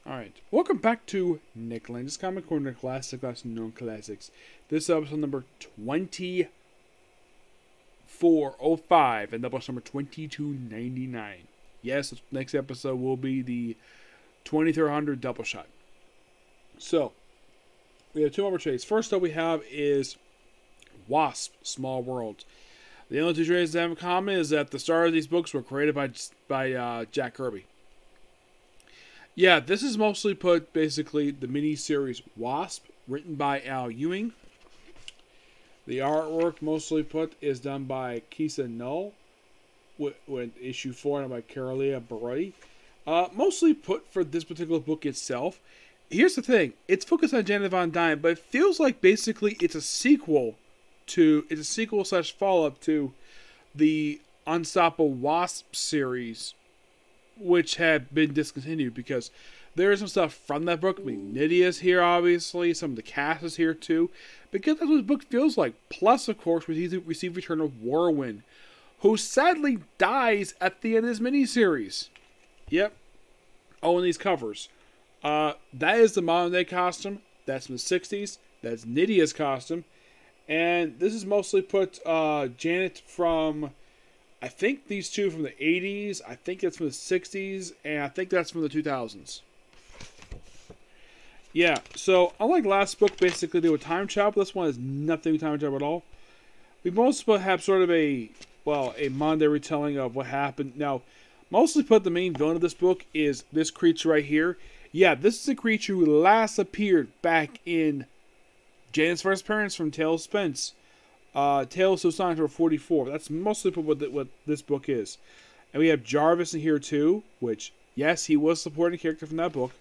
Alright, welcome back to Nick Lenz, Comic Corner Classic, Known Classics. This is episode number 2405 and episode number 2299. Yes, next episode will be the 2300 Doubleshot. So, we have two more trades. First up we have is Wasp, Small World. The only two trades that have in common is that the stars of these books were created by Jack Kirby. Yeah, this is mostly put basically the mini-series Wasp, written by Al Ewing. The artwork mostly put is done by Kisa Null, with issue 4 done by Carolia Barotti. Mostly put for this particular book itself. Here's the thing, it's focused on Janet Von Dyne, but it feels like basically it's a sequel slash follow-up to the Unstoppable Wasp series, which had been discontinued, because there is some stuff from that book. I mean, Nydia's here, obviously. Some of the cast is here, too. Because that's what the book feels like. Plus, of course, we receive return of Warwin, who sadly dies at the end of this miniseries. Yep. Oh, and these covers. That is the modern day costume. That's from the 60s. That's Nydia's costume. And this is mostly put Janet from, I think these two from the 80s, I think that's from the 60s, and I think that's from the 2000s. Yeah, so unlike last book, basically they were time travel. This one has nothing with time travel at all. We mostly have sort of a Monday retelling of what happened. Now, mostly put the main villain of this book is this creature right here. Yeah, this is a creature who last appeared back in Janet's first appearance from Tales Spence. Tales of Sonic number 44. That's mostly what this book is. And we have Jarvis in here too, which, yes, he was a supporting character from that book.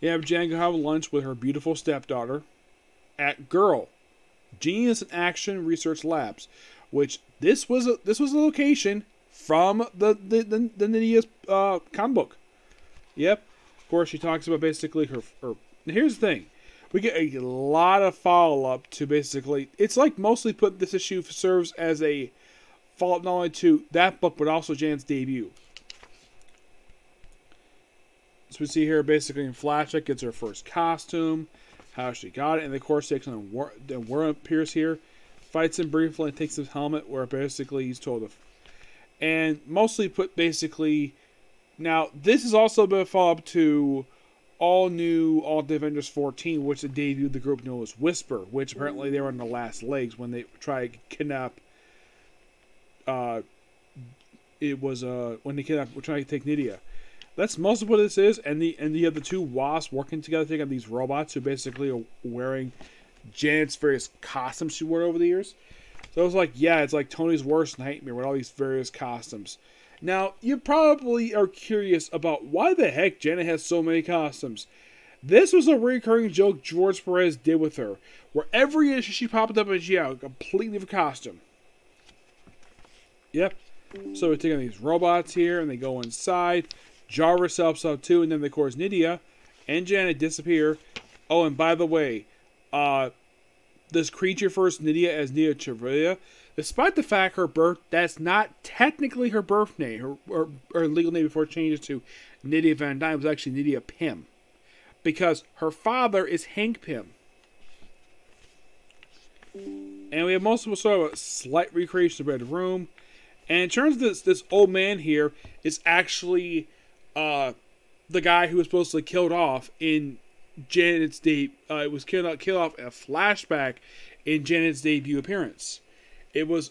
You have Django having lunch with her beautiful stepdaughter at Girl, Genius in Action Research Labs, which this was a location from the Nydia's comic book. Yep. Of course, she talks about basically her. Here's the thing. We get a lot of follow-up to basically... It's like mostly put this issue serves as a follow-up not only to that book, but also Janet's debut. So we see here basically in flashback gets her first costume, how she got it, and of course takes on Warren appears here, fights him briefly and takes his helmet where basically he's told of. And mostly put basically... Now, this is also a bit of follow-up to... All the Avengers 14, which debuted the group known as Whisper, which apparently they were on the last legs when they tried to kidnap. When they kidnapped, were trying to take Nydia. That's most of what this is, and you have the two Wasps working together to take on these robots who basically are wearing Janet's various costumes she wore over the years. So it's like, yeah, it's like Tony's worst nightmare with all these various costumes. Now, you probably are curious about why the heck Janet has so many costumes. This was a recurring joke George Perez did with her, where every issue she popped up and she had a completely different costume. Yep. So we take on these robots here, and they go inside. Jarvis helps out too, and then of course Nydia and Janet disappear. Oh, and by the way, this creature first, Nydia as Nydia Trevilla. Despite the fact that's not technically her birth name, her legal name before it changes to Nydia Van Dyne was actually Nydia Pym. Because her father is Hank Pym. And we have most of sort of a slight recreation of the Red Room. And in terms of this old man here is actually the guy who was supposed to be killed off in Janet's debut. It was killed off in a flashback in Janet's debut appearance. It was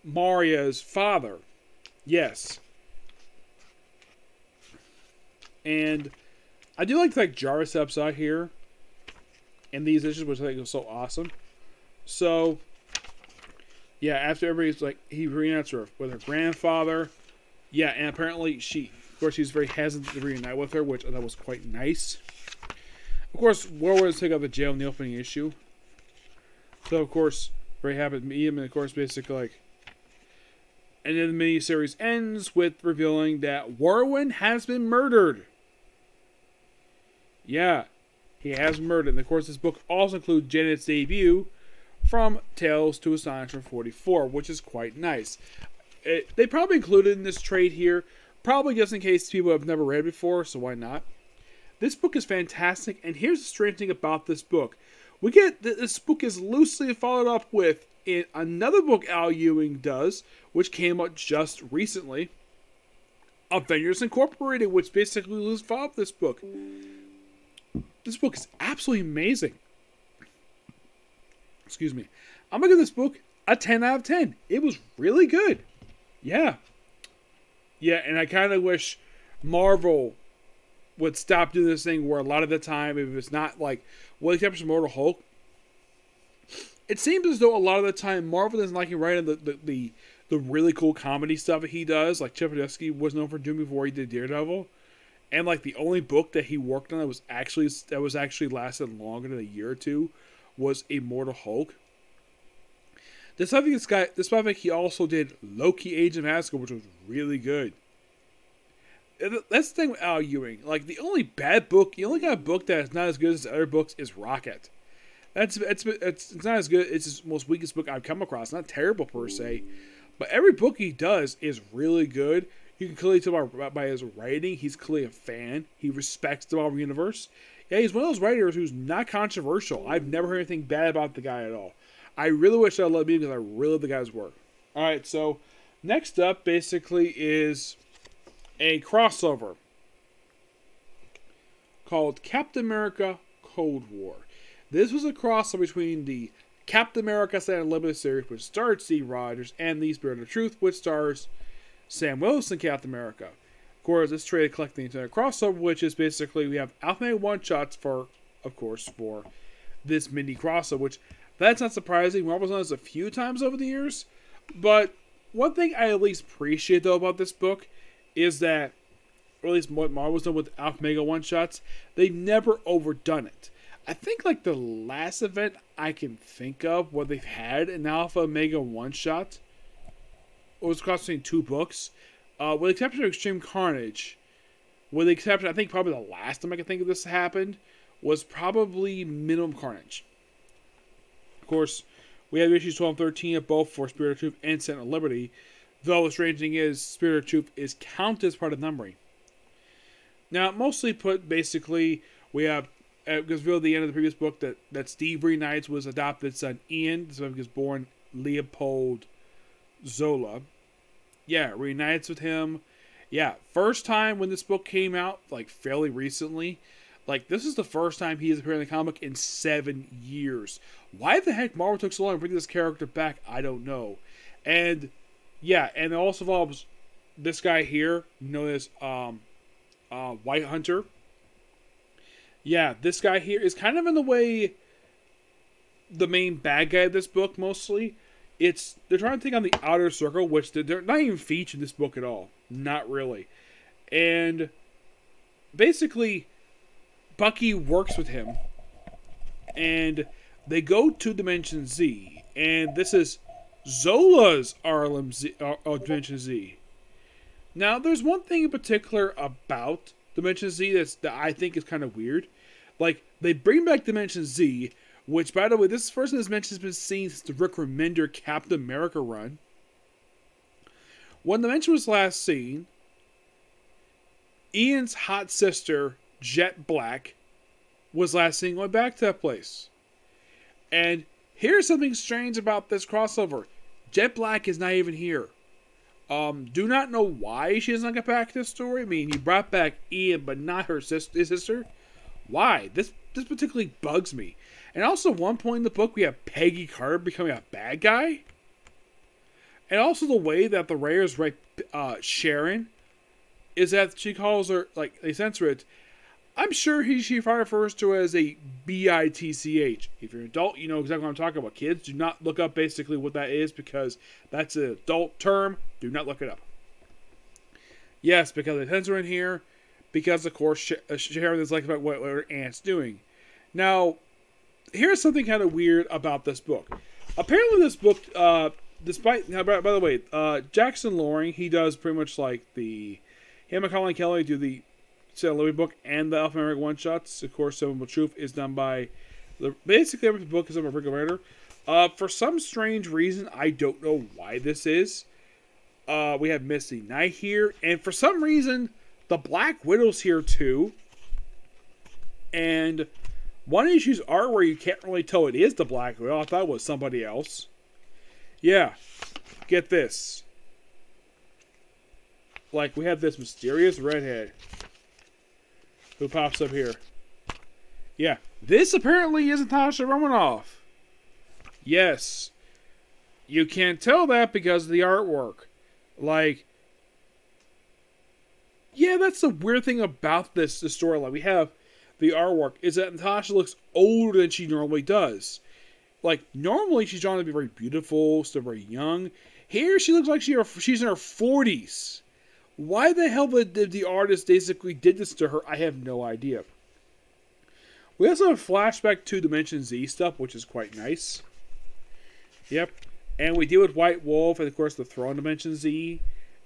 Maria's father. Yes. And I do like Jarvis upside here. And these issues, which I think is so awesome. So, yeah, after everybody's he reunites her with her grandfather. Yeah, and apparently of course, she's very hesitant to reunite with her, which I thought was quite nice. Of course, Warwood's taken out the jail in the opening issue. So, of course... Very happy to meet him, and of course, basically, and then the miniseries ends with revealing that Warwin has been murdered. Yeah, he has been murdered. And of course, this book also includes Janet's debut from Tales to Astonishment 44, which is quite nice. They probably included in this trade here probably just in case people have never read it before, so why not? This book is fantastic, and here's the strange thing about this book. We get that this book is loosely followed up with in another book Al Ewing does, which came out just recently, Avengers Incorporated, which basically loosely followed up this book. This book is absolutely amazing. Excuse me. I'm going to give this book a 10 out of 10. It was really good. Yeah. Yeah, and I kind of wish Marvel would stop doing this thing where a lot of the time, if it's not like, well, except for Mortal Hulk, it seems as though a lot of the time Marvel doesn't like writing the really cool comedy stuff that he does, like Chip Zdarsky was known for doing before he did Daredevil. And like the only book that he worked on that was actually lasted longer than a year or two was Immortal Hulk. Despite fact, he also did Loki: Age of Asgard, which was really good. That's the thing with Al Ewing. Like the only got a book that is not as good as the other books is Rocket. It's not as good. It's his most weakest book I've come across. Not terrible per se, but every book he does is really good. You can clearly tell by his writing, he's clearly a fan. He respects the Marvel Universe. Yeah, he's one of those writers who's not controversial. I've never heard anything bad about the guy at all. I really wish I loved him because I really love the guy's work. Alright, so next up basically is a crossover called Captain America Cold War. This was a crossover between the Captain America Stand Unlimited series, which stars Steve Rogers, and the Spirit of Truth, which stars Sam Wilson, Captain America. Of course, this trade collecting the entire crossover, which is basically we have alphabet one-shots for this mini crossover, which that's not surprising. Marvel's done this a few times over the years, but one thing I at least appreciate though about this book is that, or at least what Marvel's done with Alpha Mega one-shots, they've never overdone it. I think like the last event I can think of where they've had an Alpha Mega one-shot was crossing two books, with the exception of Extreme Carnage. With the exception, I think probably the last time I can think of this happened was probably Minimum Carnage. Of course, we have issues 12 and 13 of both for Spirit of Truth and Sentinel Liberty, though the strange thing is Spirit of Truth is counted as part of numbering. Now, mostly put, basically, we have, because revealed at the end of the previous book that Steve reunites with his adopted son Ian, this was born Leopold Zola. Yeah, reunites with him. Yeah, first time when this book came out, like fairly recently. Like, this is the first time he has appeared in the comic in 7 years. Why the heck Marvel took so long to bring this character back, I don't know. And, yeah, and it also involves this guy here, known as White Hunter. Yeah, this guy here is kind of in the way the main bad guy of this book, mostly. They're trying to take on the Outer Circle, which they're not even featured in this book at all. Not really. And basically, Bucky works with him, and they go to Dimension Z, and this is Zola's Dimension Z. Now, there's one thing in particular about Dimension Z that I think is kind of weird. Like, they bring back Dimension Z, which, by the way, this first in this mention has been seen since the Rick Remender Captain America run. When Dimension was last seen, Ian's hot sister, Jet Black, was last seen going back to that place. And here's something strange about this crossover. Jet Black is not even here. Do not know why she doesn't get back to this story. I mean, he brought back Ian, but not his sister. Why? This particularly bugs me. And also, at one point in the book, we have Peggy Carter becoming a bad guy. And also the way that the Raiders write Sharon is that she calls her, like, they censor it. I'm sure she refers to her as a bitch. If you're an adult, you know exactly what I'm talking about. Kids, do not look up basically what that is because that's an adult term. Do not look it up. Yes, because they censor in here. Because, of course, Sharon is like about what her aunt's doing. Now, here's something kind of weird about this book. Apparently this book, despite, by the way, Jackson Loring, he does pretty much like him and Colin Kelly do the Sentinel Liberty book and the Alpha America one-shots. Of course, Sentinel Truth is done by, basically every book is done by a freaking writer. For some strange reason, I don't know why this is. We have Misty Knight here. And for some reason, the Black Widow's here too. And one issue's art where you can't really tell it is the Black Widow. I thought it was somebody else. Yeah. Get this. Like, we have this mysterious redhead who pops up here. Yeah. This apparently is Natasha Romanoff. Yes. You can't tell that because of the artwork. Like, yeah, that's the weird thing about this storyline. We have the artwork is that Natasha looks older than she normally does. Like, normally she's drawn to be very beautiful, still very young. Here, she looks like she's in her 40s. Why the hell did the artist basically did this to her? I have no idea. We also have a flashback to Dimension Z stuff, which is quite nice. Yep. And we deal with White Wolf and, of course, the Throne Dimension Z.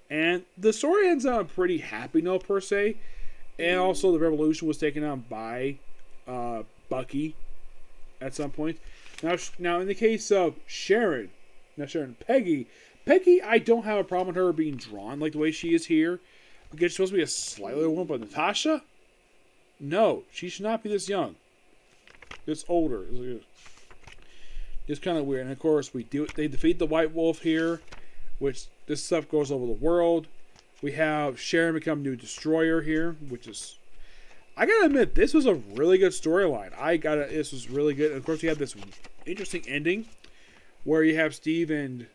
And the story ends on a pretty happy note, per se. And also, the Revolution was taken on by Bucky at some point. Now, in the case of Peggy, I don't have a problem with her being drawn like the way she is here. Because she's supposed to be a slightly older woman, but Natasha? No, she should not be this young. This older. It's kind of weird. And of course, they defeat the White Wolf here, which this stuff goes over the world. We have Sharon become new Destroyer here, which is, I gotta admit, this was a really good storyline. This was really good. And of course, you have this interesting ending where you have Steve and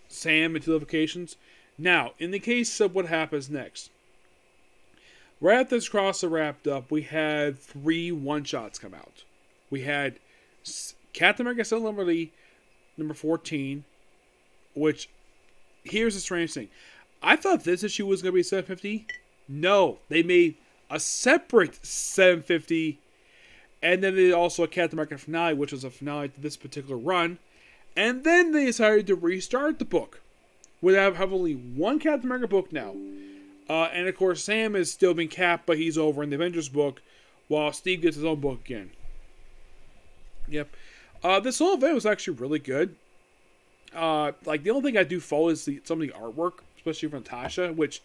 Sam in two locations. Now, in the case of what happens next, right after this crossover wrapped up, we had 3 one-shots come out. We had Captain America: Son of Liberty, number 14, which, here's the strange thing. I thought this issue was going to be 750. No, they made a separate 750, and then they did also a Captain America finale, which was a finale to this particular run, and then they decided to restart the book. We have only one Captain America book now, and of course Sam is still being capped, but he's over in the Avengers book, while Steve gets his own book again. Yep. This whole event was actually really good. Like, the only thing I do follow is some of the artwork, especially from Natasha, which,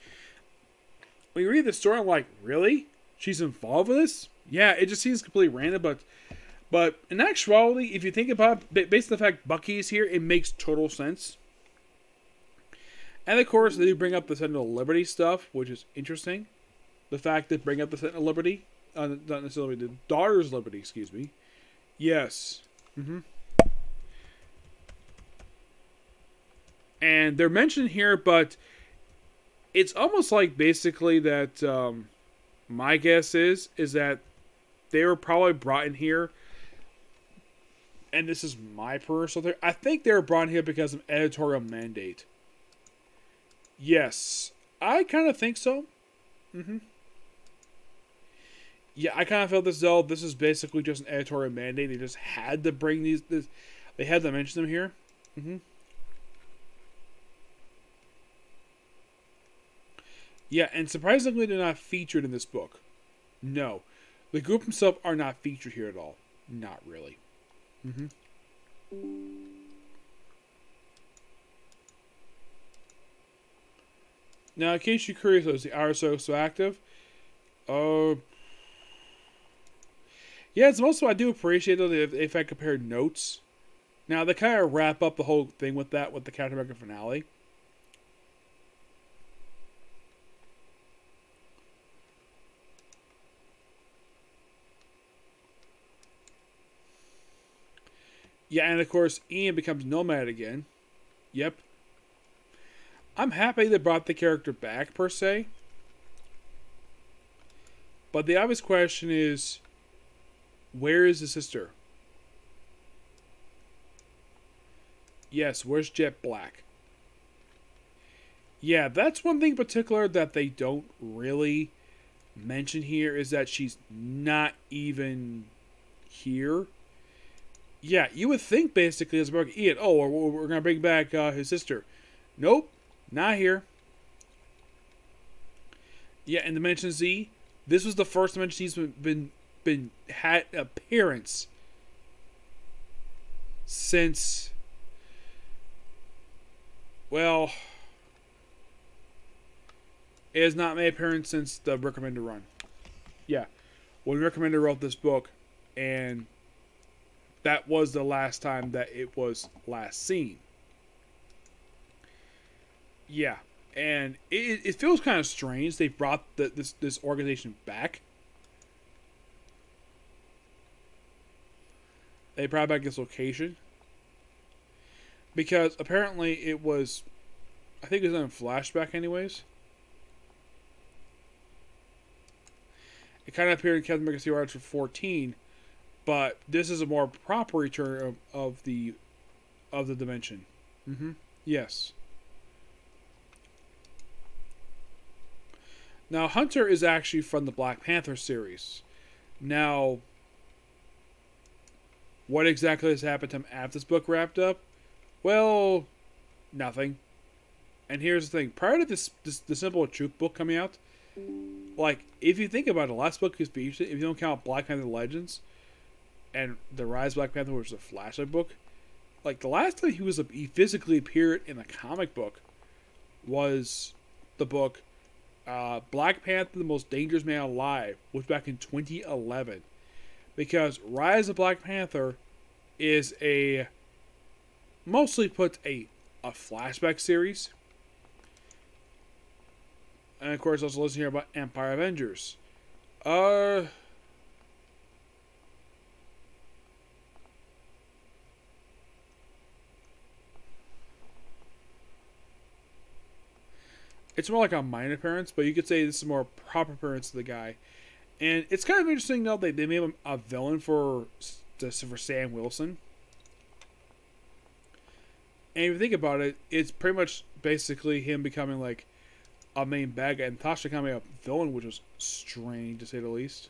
when you read the story, I'm like, really? She's involved with this? Yeah, it just seems completely random, but in actuality, if you think about it, based on the fact Bucky's here, it makes total sense. And of course, they do bring up the Sentinel of Liberty stuff, which is interesting. The fact that bring up the Sentinel of Liberty, not necessarily the Daughter's Liberty, excuse me. Yes. And they're mentioned here, but it's almost like basically that my guess is that they were probably brought in here, and this is my personal theory. I think they were brought in here because of editorial mandate. Yes, I kind of think so. Yeah, I kind of felt as though this is basically just an editorial mandate. They just had to bring they had to mention them here. Yeah, and surprisingly, they're not featured in this book. No. The group themselves are not featured here at all. Not really. Now, in case you're curious, is the RSO so active? Yeah, it's also, I do appreciate though if I compare notes. Now, they kind of wrap up the whole thing with that, with the Captain America finale. Yeah, and of course, Ian becomes Nomad again. Yep. I'm happy they brought the character back, per se. But the obvious question is, where is the sister? Yes, where's Jet Black? Yeah, that's one thing in particular that they don't really mention here, is that she's not even here. Yeah, you would think basically as about Ian, oh, we're going to bring back his sister. Nope, not here. Yeah, in Dimension Z, this was the first Dimension Z's had appearance since, well, It has not made appearance since the Rick Remender run. Yeah, when Rick Remender wrote this book, and that was the last time that it was last seen. Yeah, and it feels kind of strange. They brought this organization back. They brought back this location because apparently it was, I think it was in a flashback, anyways. It kind of appeared in Captain America Civil War 14, but this is a more proper return of the dimension. Yes. Now, Hunter is actually from the Black Panther series. Now, what exactly has happened to him after this book wrapped up? Well, nothing. And here's the thing. Prior to the Simple Truth book coming out, like, if you think about it, the last book is featured, if you don't count Black Panther Legends and The Rise of Black Panther, which is a flashlight book, like, the last time he physically appeared in a comic book was the book Black Panther, the Most Dangerous Man Alive, was back in 2011. Because Rise of Black Panther is mostly put a flashback series. And of course, also listen here about Empire Avengers. It's more like a minor appearance, but you could say this is a more proper appearance to the guy. And it's kind of interesting, though, they made him a villain for Sam Wilson. And if you think about it, it's pretty much basically him becoming like a main bad guy and Tasha becoming a villain, which was strange to say the least.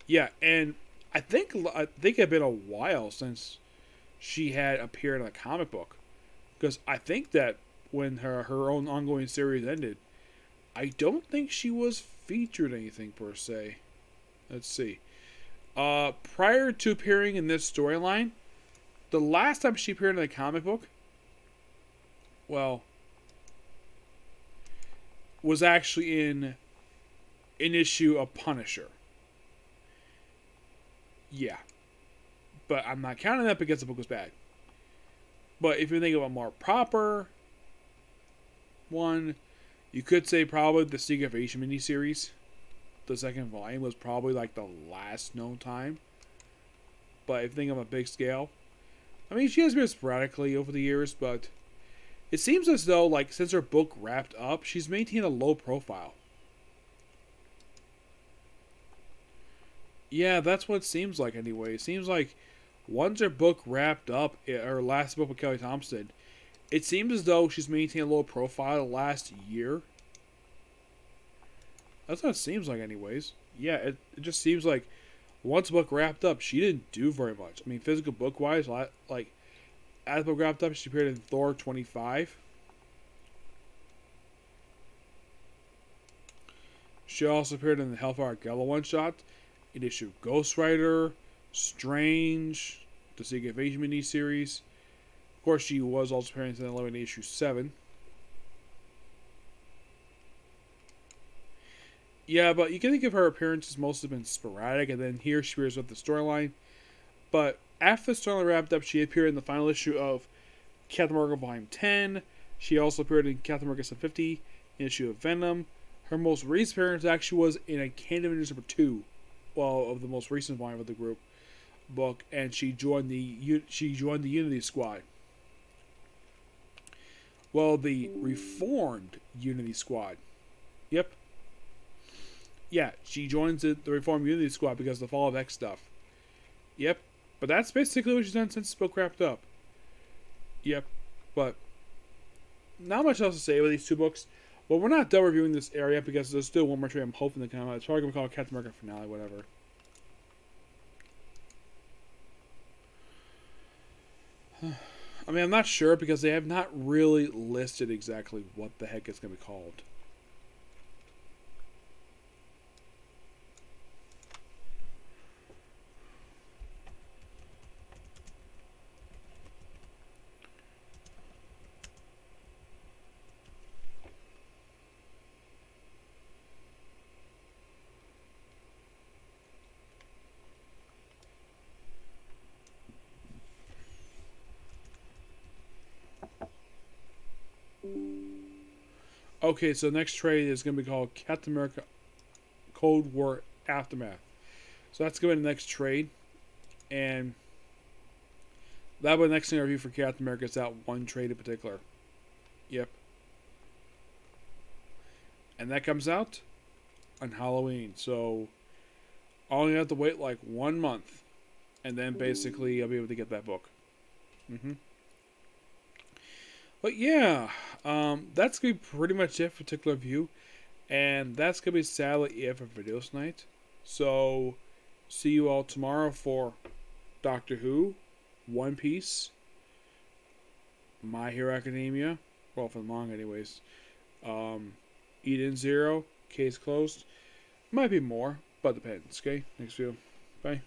Yeah, and I think it had been a while since she had appeared in a comic book, because I think that when her own ongoing series ended, I don't think she was featured anything per se. Let's see. Prior to appearing in this storyline, the last time she appeared in a comic book, well, was actually in an issue of Punisher. Yeah. But I'm not counting that because the book was bad. But if you think of a more proper one, you could say probably the Secret Invasion miniseries. The second volume was probably like the last known time. But if you think of a big scale, I mean, she has been sporadically over the years, but it seems as though, like, since her book wrapped up, she's maintained a low profile. Yeah, that's what it seems like anyway. It seems like once her book wrapped up, her last book with Kelly Thompson, it seems as though she's maintained a low profile the last year. That's what it seems like anyways. Yeah, it just seems like once the book wrapped up, she didn't do very much. I mean, physical book-wise, like, as the book wrapped up, she appeared in Thor 25. She also appeared in the Hellfire Gala one-shot, in issue Ghost Rider, Strange, the Secret Invasion miniseries. Of course, she was also appearing in the 11 issue 7. Yeah, but you can think of her appearances mostly been sporadic, and then here she appears with the storyline. But after the storyline wrapped up, she appeared in the final issue of Captain America Volume 10. She also appeared in Captain America 750, an issue of Venom. Her most recent appearance actually was in a Canada Avengers number 2, well, of the most recent volume of the group book, and she joined the Unity Squad. Well, the reformed Unity Squad. Yep. Yeah, she joins the reformed Unity Squad because of the Fall of X stuff. Yep. But that's basically what she's done since the book wrapped up. Yep. But not much else to say about these two books. But we're not done reviewing this area because there's still one more trade I'm hoping to come out. It's probably going to be called Captain America Finale, whatever. I mean, I'm not sure because they have not really listed exactly what the heck it's going to be called. Okay, so next trade is going to be called Captain America Cold War Aftermath. So that's going to be the next trade. And that'll be the next thing I review for Captain America. Is that one trade in particular. Yep. And that comes out on Halloween. So I'll only have to wait like 1 month. And then basically I'll be able to get that book. But yeah, that's going to be pretty much it for particular view. And that's going to be sadly it for video tonight. So see you all tomorrow for Doctor Who, One Piece, My Hero Academia, well for the manga anyways, Eden Zero, Case Closed. Might be more, but depends. Okay, next video. Bye.